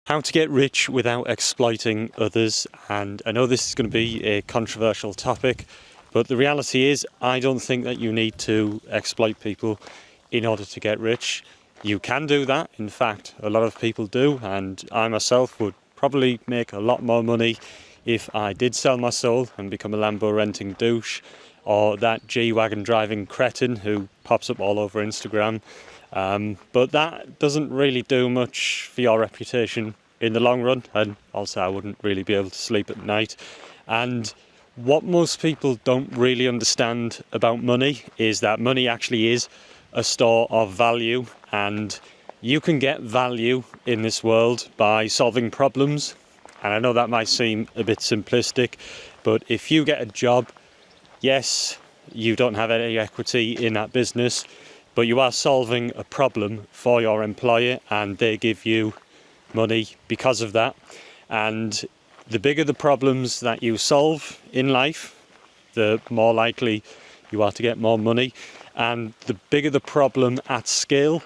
How to get rich without exploiting others. And I know this is going to be a controversial topic, but the reality is I don't think that you need to exploit people in order to get rich. You can do that. In fact, a lot of people do, and I myself would probably make a lot more money if I did sell my soul and become a Lambo renting douche, or that G-Wagon driving cretin who pops up all over Instagram. But that doesn't really do much for your reputation in the long run, and also I wouldn't really be able to sleep at night. And what most people don't really understand about money is that money actually is a store of value, and you can get value in this world by solving problems. And I know that might seem a bit simplistic, but if you get a job, yes, you don't have any equity in that business, but you are solving a problem for your employer and they give you money because of that. And the bigger the problems that you solve in life, the more likely you are to get more money. And the bigger the problem at scale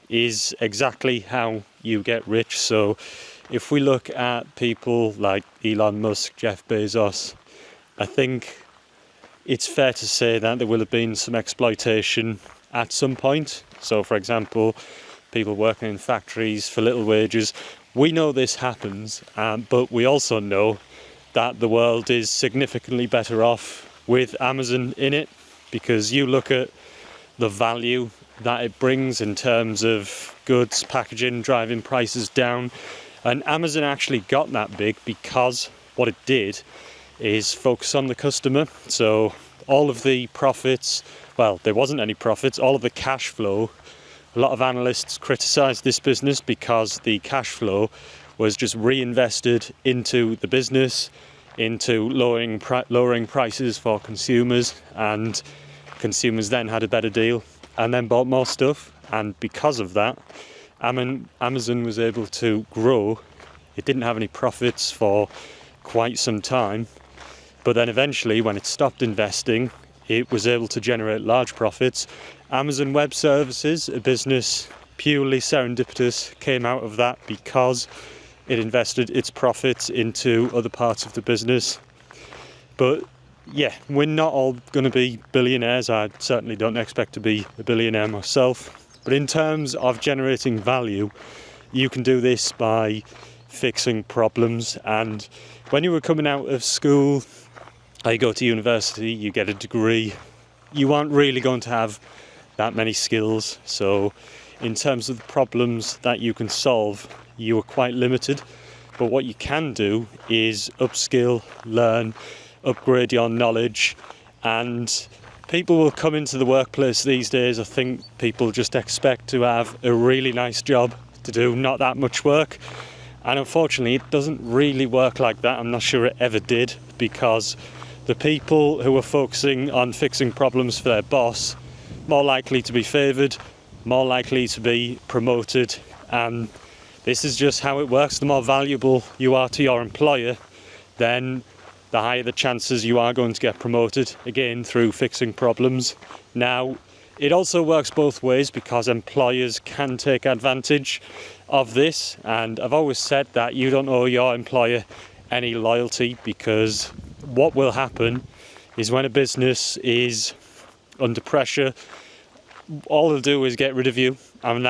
is exactly how you get rich. So if we look at people like Elon Musk, Jeff Bezos, I think it's fair to say that there will have been some exploitation at some point. So for example, people working in factories for little wages. We know this happens, but we also know that the world is significantly better off with Amazon in it, because you look at the value that it brings in terms of goods, packaging, driving prices down. And Amazon actually got that big because what it did is focus on the customer. So all of the profits, well, there wasn't any profits, all of the cash flow. A lot of analysts criticised this business because the cash flow was just reinvested into the business, into lowering prices for consumers, and consumers then had a better deal and then bought more stuff. And because of that, Amazon was able to grow. It didn't have any profits for quite some time, but then eventually when it stopped investing, it was able to generate large profits. Amazon Web Services, a business purely serendipitous, came out of that because it invested its profits into other parts of the business. But yeah, we're not all going to be billionaires. I certainly don't expect to be a billionaire myself. But in terms of generating value, you can do this by fixing problems. And when you were coming out of school, you go to university, you get a degree, you aren't really going to have that many skills. So in terms of the problems that you can solve, you are quite limited. But what you can do is upskill, learn, upgrade your knowledge, and people will come into the workplace these days. I think people just expect to have a really nice job to do not that much work. And unfortunately, it doesn't really work like that. I'm not sure it ever did, because the people who are focusing on fixing problems for their boss, more likely to be favoured, more likely to be promoted. And this is just how it works. The more valuable you are to your employer, then the higher the chances you are going to get promoted, again through fixing problems. Now, it also works both ways, because employers can take advantage of this. And I've always said that you don't owe your employer any loyalty, because what will happen is when a business is under pressure, all they'll do is get rid of you. And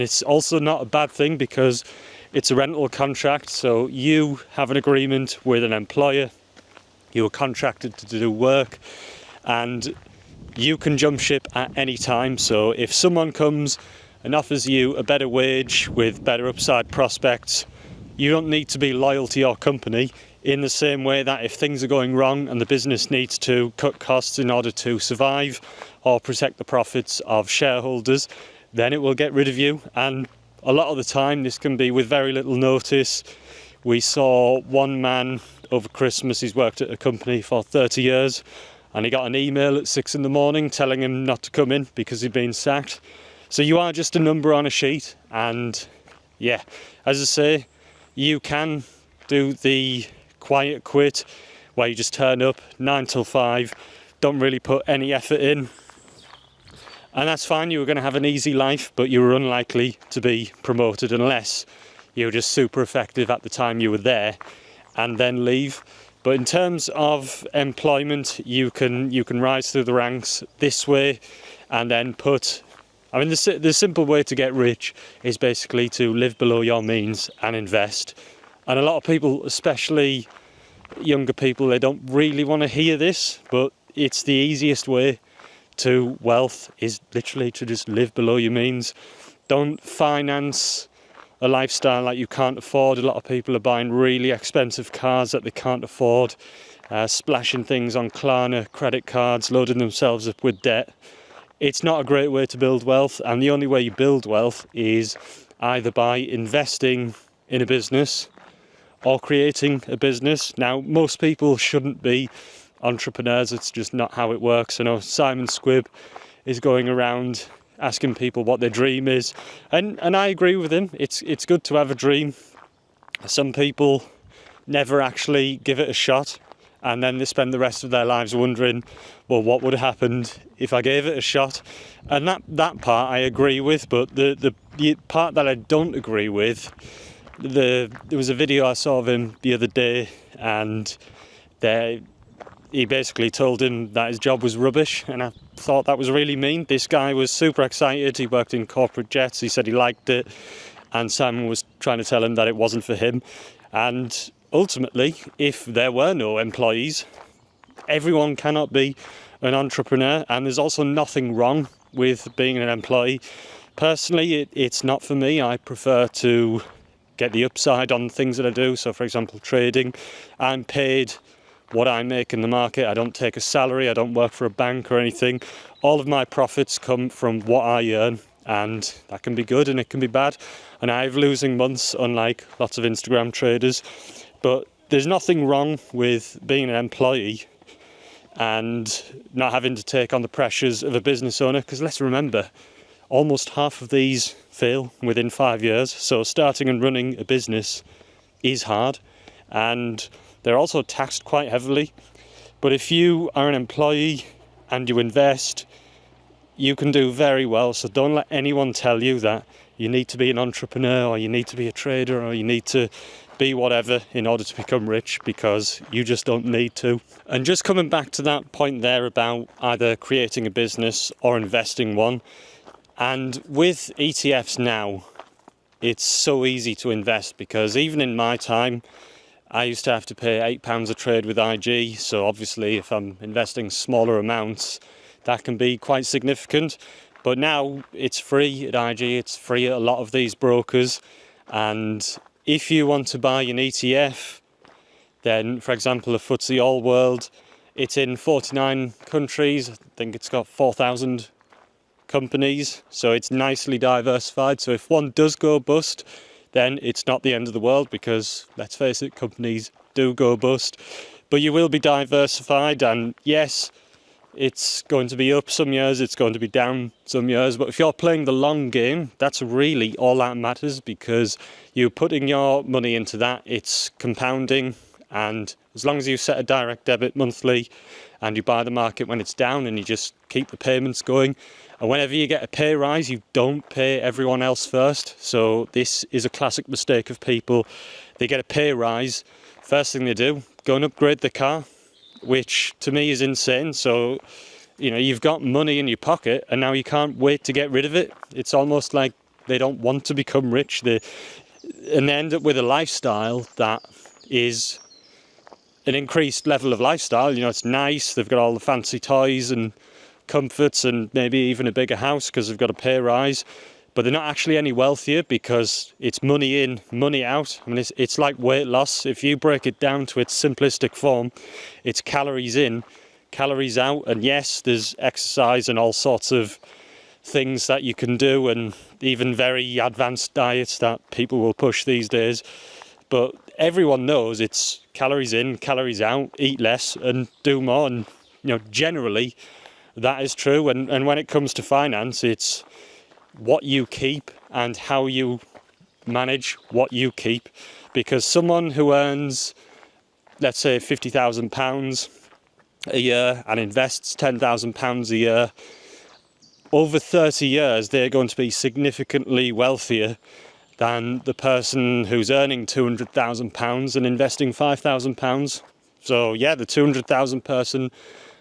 it's also not a bad thing, because it's a rental contract. So you have an agreement with an employer, you are contracted to do work, and you can jump ship at any time. So if someone comes and offers you a better wage with better upside prospects, you don't need to be loyal to your company, in the same way that if things are going wrong and the business needs to cut costs in order to survive or protect the profits of shareholders, then it will get rid of you. And a lot of the time this can be with very little notice. We saw one man over Christmas, he's worked at a company for 30 years, and he got an email at 6 a.m. telling him not to come in because he'd been sacked. So you are just a number on a sheet. And yeah, as I say, you can do the quiet quit, where you just turn up 9 till 5, don't really put any effort in, and that's fine. You were going to have an easy life, but you were unlikely to be promoted unless you were just super effective at the time you were there, and then leave. But in terms of employment, you can rise through the ranks this way, and then the simple way to get rich is basically to live below your means and invest. And a lot of people, especially younger people, they don't really want to hear this, but it's the easiest way to wealth, is literally to just live below your means. Don't finance a lifestyle that you can't afford. A lot of people are buying really expensive cars that they can't afford, splashing things on Klarna credit cards, loading themselves up with debt. It's not a great way to build wealth, and the only way you build wealth is either by investing in a business or creating a business. Now, most people shouldn't be entrepreneurs, it's just not how it works. I know Simon Squibb is going around asking people what their dream is, and I agree with him. It's good to have a dream. Some people never actually give it a shot, and then they spend the rest of their lives wondering, well, what would have happened if I gave it a shot? And that part I agree with, but the part that I don't agree with, there was a video I saw of him the other day, and he basically told him that his job was rubbish, and I thought that was really mean. This guy was super excited, he worked in corporate jets, he said he liked it, and Simon was trying to tell him that it wasn't for him. And ultimately, if there were no employees, everyone cannot be an entrepreneur, and there's also nothing wrong with being an employee. Personally, it's not for me. I prefer to get the upside on things that I do. So for example, trading, I'm paid what I make in the market. I don't take a salary, I don't work for a bank or anything. All of my profits come from what I earn, and that can be good and it can be bad. And I have losing months, unlike lots of Instagram traders. But there's nothing wrong with being an employee and not having to take on the pressures of a business owner, because let's remember, almost half of these fail within 5 years. So starting and running a business is hard, and they're also taxed quite heavily. But if you are an employee and you invest, you can do very well. So don't let anyone tell you that you need to be an entrepreneur, or you need to be a trader, or you need to be whatever in order to become rich, because you just don't need to. And just coming back to that point there about either creating a business or investing one, and with ETFs now, it's so easy to invest, because even in my time, I used to have to pay £8 a trade with IG, so obviously if I'm investing smaller amounts, that can be quite significant. But now it's free at IG, it's free at a lot of these brokers, and if you want to buy an ETF, then for example a FTSE All World, it's in 49 countries, I think it's got 4,000 companies, so it's nicely diversified. So if one does go bust, then it's not the end of the world, because let's face it, companies do go bust, but you will be diversified. And yes, it's going to be up some years, it's going to be down some years, but if you're playing the long game, that's really all that matters, because you're putting your money into that, it's compounding, and as long as you set a direct debit monthly and you buy the market when it's down and you just keep the payments going, and whenever you get a pay rise, you don't pay everyone else first. So this is a classic mistake of people. They get a pay rise, first thing they do, go and upgrade the car, which to me is insane. So, you know, you've got money in your pocket and now you can't wait to get rid of it. It's almost like they don't want to become rich. And they end up with a lifestyle that is an increased level of lifestyle. You know, it's nice, they've got all the fancy toys and comforts and maybe even a bigger house because they've got a pay rise, but they're not actually any wealthier, because it's money in, money out. I mean, it's like weight loss. If you break it down to its simplistic form, it's calories in, calories out. And yes, there's exercise and all sorts of things that you can do, and even very advanced diets that people will push these days. But everyone knows it's calories in, calories out, eat less and do more. And, you know, generally that is true. And when it comes to finance, it's what you keep and how you manage what you keep. Because someone who earns, let's say, £50,000 a year and invests £10,000 a year, over 30 years, they're going to be significantly wealthier than the person who's earning £200,000 and investing £5,000. So yeah, the 200,000 person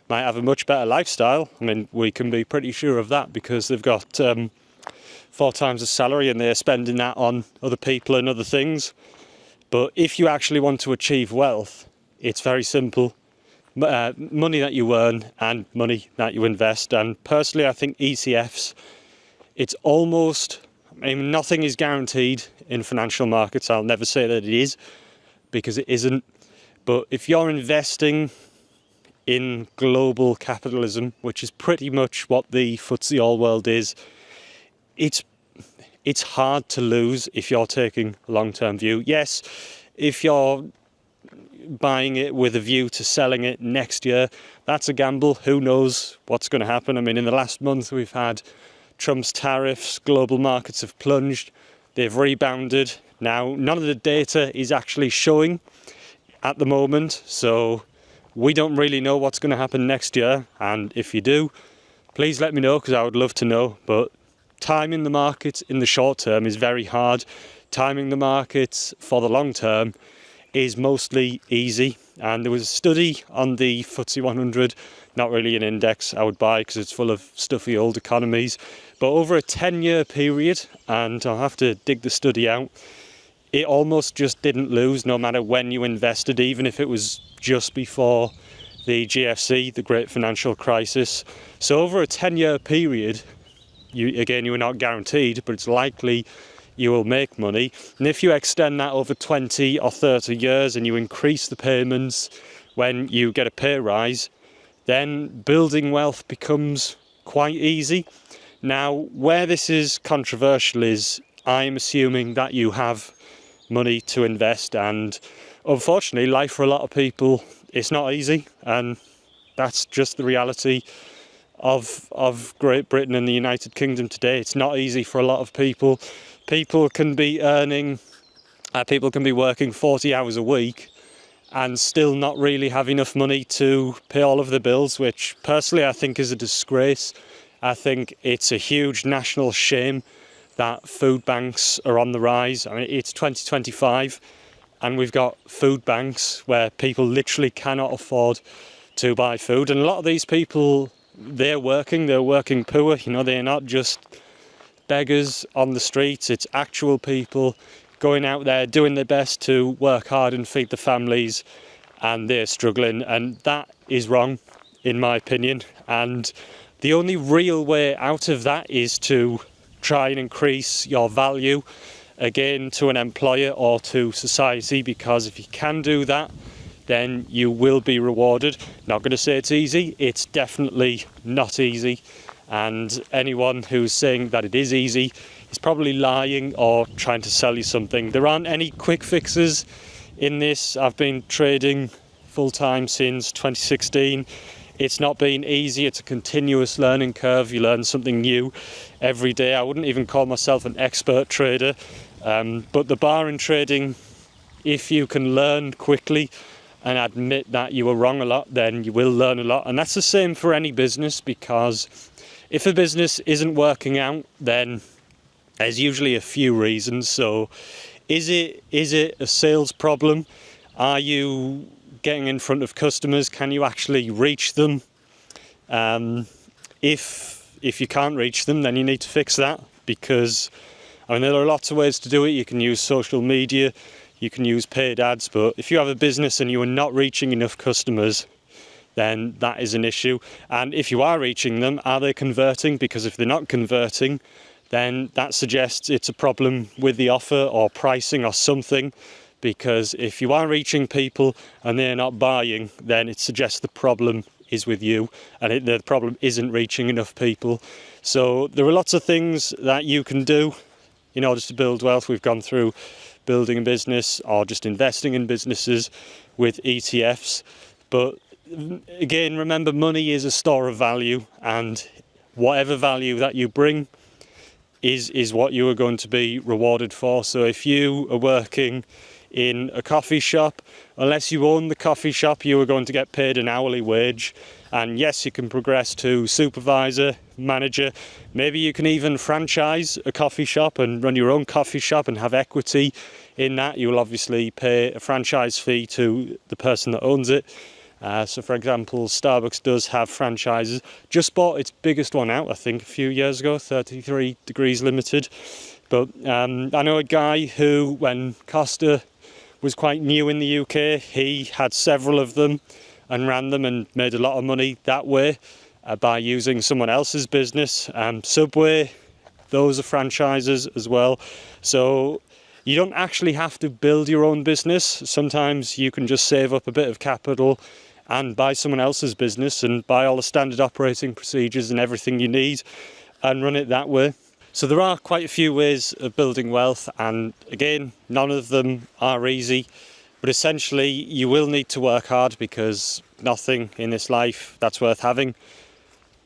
might have a much better lifestyle. I mean, we can be pretty sure of that because they've got 4 times the salary and they're spending that on other people and other things. But if you actually want to achieve wealth, it's very simple. Money that you earn and money that you invest. And personally, I think ETFs, it's almost, I mean, nothing is guaranteed in financial markets. I'll never say that it is, because it isn't. But if you're investing in global capitalism, which is pretty much what the FTSE All-World is, it's hard to lose if you're taking a long-term view. Yes, if you're buying it with a view to selling it next year, that's a gamble. Who knows what's going to happen? I mean, in the last month we've had Trump's tariffs, global markets have plunged, they've rebounded. Now, none of the data is actually showing at the moment, so we don't really know what's going to happen next year. And if you do, please let me know, because I would love to know. But timing the markets in the short term is very hard. Timing the markets for the long term is mostly easy. And there was a study on the FTSE 100, not really an index I would buy because it's full of stuffy old economies, but over a 10-year period, and I'll have to dig the study out, it almost just didn't lose no matter when you invested, even if it was just before the GFC, the Great Financial Crisis. So over a 10-year period, you are not guaranteed, but it's likely you will make money. And if you extend that over 20 or 30 years and you increase the payments when you get a pay rise, then building wealth becomes quite easy. Now, where this is controversial is I'm assuming that you have money to invest, and unfortunately, life for a lot of people, it's not easy, and that's just the reality of Great Britain and the United Kingdom today. It's not easy for a lot of people. People can be working 40 hours a week and still not really have enough money to pay all of the bills, which personally I think is a disgrace. I think it's a huge national shame that food banks are on the rise. I mean, it's 2025 and we've got food banks where people literally cannot afford to buy food. And a lot of these people, they're working poor, they're not just beggars on the streets. It's actual people going out there doing their best to work hard and feed the families, and they're struggling, and that is wrong in my opinion. And the only real way out of that is to try and increase your value again to an employer or to society, because if you can do that, then you will be rewarded. Not going to say it's easy, it's definitely not easy, and anyone who's saying that it is easy is probably lying or trying to sell you something. There aren't any quick fixes in this. I've been trading full-time since 2016. It's not been easy, it's a continuous learning curve. You learn something new every day. I wouldn't even call myself an expert trader, but the bar in trading, if you can learn quickly and admit that you were wrong a lot, then you will learn a lot. And that's the same for any business, because if a business isn't working out, then there's usually a few reasons. So is it a sales problem? Are you getting in front of customers? Can you actually reach them? If you can't reach them, then you need to fix that, because there are lots of ways to do it. You can use social media, you can use paid ads, but if you have a business and you are not reaching enough customers, then that is an issue. And if you are reaching them, are they converting? Because if they're not converting, then that suggests it's a problem with the offer or pricing or something. Because if you are reaching people and they're not buying, then it suggests the problem is with you, and the problem isn't reaching enough people. So there are lots of things that you can do in order to build wealth. We've gone through building a business or just investing in businesses with ETFs. But again, remember, money is a store of value, and whatever value that you bring is what you are going to be rewarded for. So if you are working in a coffee shop, unless you own the coffee shop, you are going to get paid an hourly wage. And yes, you can progress to supervisor, manager. Maybe you can even franchise a coffee shop and run your own coffee shop and have equity in that. You will obviously pay a franchise fee to the person that owns it. So for example, Starbucks does have franchises. Just bought its biggest one out, I think, a few years ago, 33 Degrees Limited. But I know a guy who, when Costa was quite new in the UK, he had several of them and ran them and made a lot of money that way by using someone else's business. Subway, those are franchises as well. So you don't actually have to build your own business. Sometimes you can just save up a bit of capital and buy someone else's business and buy all the standard operating procedures and everything you need and run it that way. So there are quite a few ways of building wealth, and again, none of them are easy, but essentially you will need to work hard, because nothing in this life that's worth having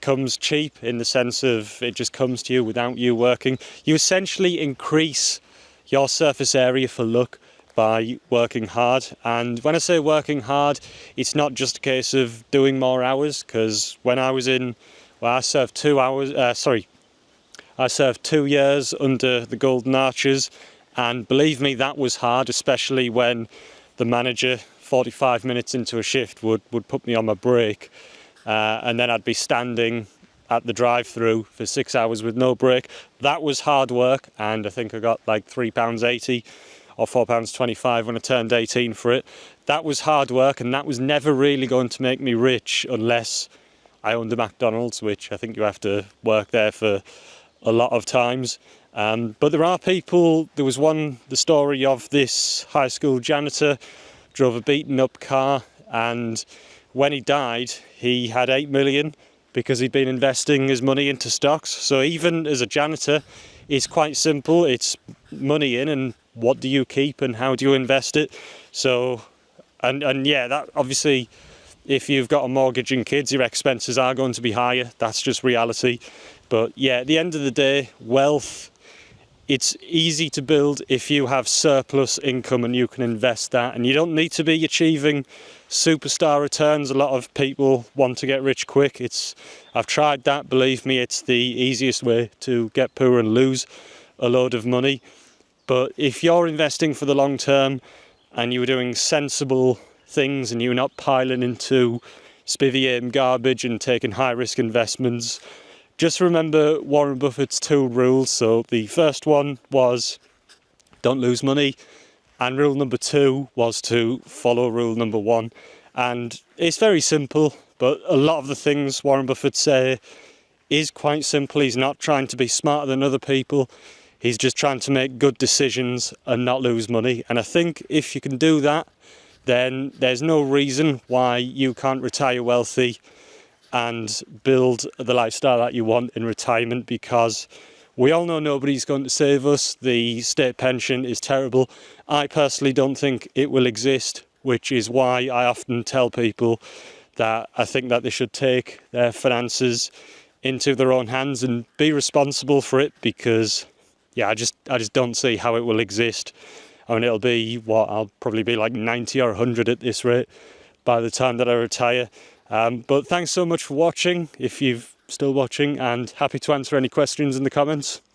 comes cheap, in the sense of it just comes to you without you working. You essentially increase your surface area for luck by working hard. And when I say working hard, it's not just a case of doing more hours, because when I was I served 2 years under the Golden Arches, and believe me, that was hard, especially when the manager 45 minutes into a shift would put me on my break, and then I'd be standing at the drive-through for 6 hours with no break. That was hard work, and I think I got like £3.80 or £4.25 when I turned 18 for it. That was hard work, and that was never really going to make me rich unless I owned a McDonald's, which I think you have to work there for a lot of times. But there are people. There was the story of this high school janitor, drove a beaten up car, and when he died he had 8 million because he'd been investing his money into stocks. So even as a janitor, it's quite simple. It's money in, and what do you keep and how do you invest it? So and yeah, that obviously, if you've got a mortgage and kids, your expenses are going to be higher. That's just reality. But yeah, at the end of the day, wealth, it's easy to build if you have surplus income and you can invest that. And you don't need to be achieving superstar returns. A lot of people want to get rich quick. I've tried that, believe me, it's the easiest way to get poor and lose a load of money. But if you're investing for the long term and you're doing sensible things and you're not piling into spivvy aim garbage and taking high risk investments, just remember Warren Buffett's 2 rules. So the first one was don't lose money, and rule number 2 was to follow rule number 1. And it's very simple, but a lot of the things Warren Buffett say is quite simple. He's not trying to be smarter than other people. He's just trying to make good decisions and not lose money. And I think if you can do that, then there's no reason why you can't retire wealthy and build the lifestyle that you want in retirement, because we all know nobody's going to save us. The state pension is terrible. I personally don't think it will exist, which is why I often tell people that I think that they should take their finances into their own hands and be responsible for it, because yeah, I just don't see how it will exist. I mean, I'll probably be like 90 or 100 at this rate by the time that I retire. But thanks so much for watching, if you've still watching, and happy to answer any questions in the comments.